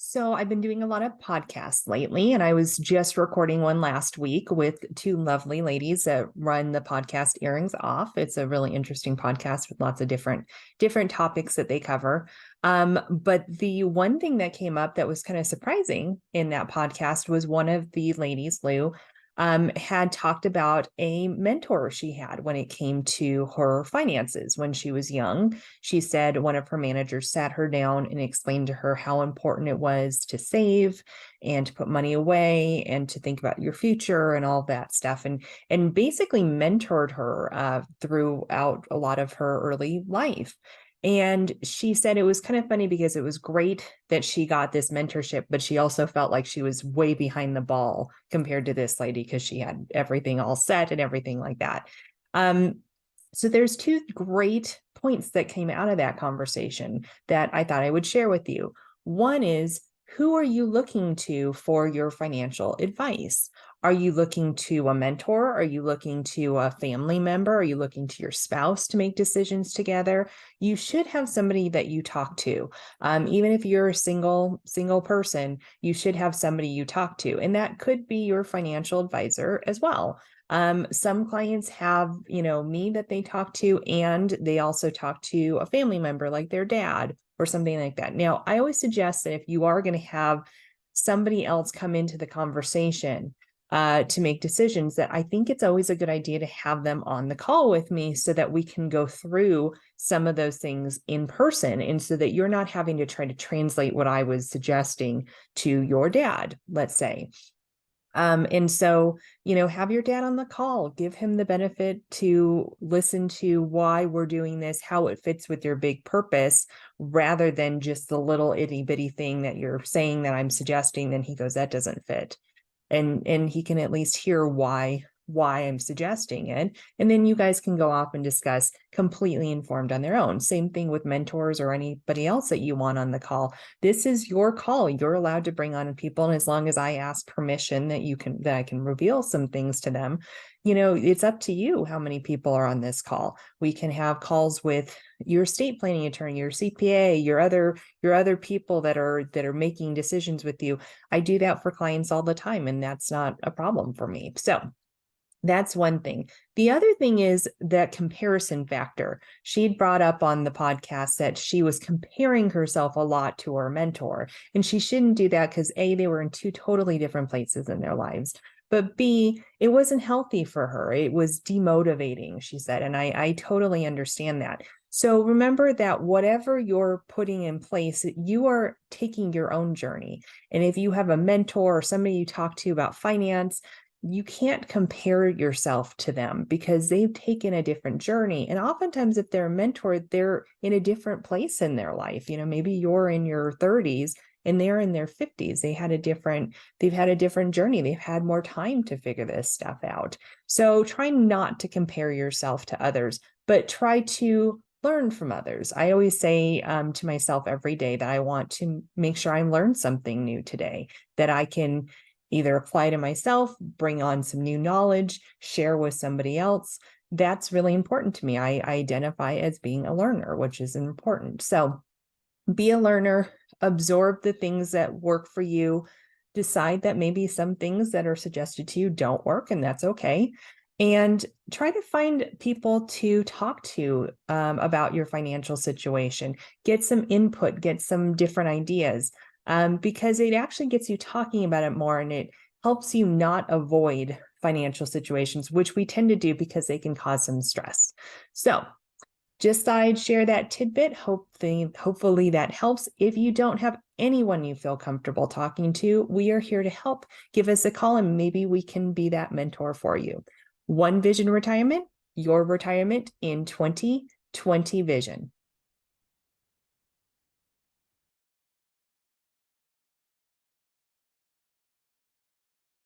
So I've been doing a lot of podcasts lately, and I was just recording one last week with two lovely ladies that run the podcast Earrings Off. It's a really interesting podcast with lots of different topics that they cover. But the one thing that came up that was kind of surprising in that podcast was one of the ladies, Lou, had talked about a mentor she had when it came to her finances when she was young. She said one of her managers sat her down and explained to her how important it was to save and to put money away and to think about your future and all that stuff, and basically mentored her throughout a lot of her early life. And she said it was kind of funny because it was great that she got this mentorship, but she also felt like she was way behind the ball compared to this lady because she had everything all set and everything like that. Um, so there's two great points that came out of that conversation that I thought I would share with you. One is, who are you looking to for your financial advice? Are you looking to a mentor? Are you looking to a family member? Are you looking to your spouse to make decisions together? You should have somebody that you talk to. Even if you're a single person, you should have somebody you talk to. And that could be your financial advisor as well. Some clients have, me that they talk to, and they also talk to a family member like their dad or something like that. Now, I always suggest that if you are going to have somebody else come into the conversation to make decisions, that I think it's always a good idea to have them on the call with me so that we can go through some of those things in person, and so that you're not having to try to translate what I was suggesting to your dad, let's say. And so, have your dad on the call, give him the benefit to listen to why we're doing this, how it fits with your big purpose, rather than just the little itty bitty thing that you're saying that I'm suggesting. Then he goes, that doesn't fit. And he can at least hear why I'm suggesting it. And then you guys can go off and discuss completely informed on their own. Same thing with mentors or anybody else that you want on the call. This is your call. You're allowed to bring on people. And as long as I ask permission that I can reveal some things to them, it's up to you how many people are on this call. We can have calls with your estate planning attorney, your CPA, your other people that are making decisions with you. I do that for clients all the time, and that's not a problem for me. So that's one thing. The other thing is that comparison factor. She'd brought up on the podcast that she was comparing herself a lot to her mentor, and she shouldn't do that because A, they were in two totally different places in their lives. But B, it wasn't healthy for her. It was demotivating, she said. And I totally understand that. So remember that whatever you're putting in place, you are taking your own journey. And if you have a mentor or somebody you talk to about finance, you can't compare yourself to them because they've taken a different journey. And oftentimes, if they're a mentor, they're in a different place in their life. Maybe you're in your 30s and they're in their 50s. They've had a different journey. They've had more time to figure this stuff out. So try not to compare yourself to others, but try to learn from others. I always say to myself every day that I want to make sure I learn something new today, that I can either apply to myself, bring on some new knowledge, share with somebody else. That's really important to me. I identify as being a learner, which is important. So be a learner, absorb the things that work for you, decide that maybe some things that are suggested to you don't work, and that's okay. And try to find people to talk to about your financial situation. Get some input, get some different ideas. Because it actually gets you talking about it more, and it helps you not avoid financial situations, which we tend to do because they can cause some stress. So just thought I'd share that tidbit. Hopefully that helps. If you don't have anyone you feel comfortable talking to, we are here to help. Give us a call and maybe we can be that mentor for you. One Vision Retirement, your retirement in 2020 vision.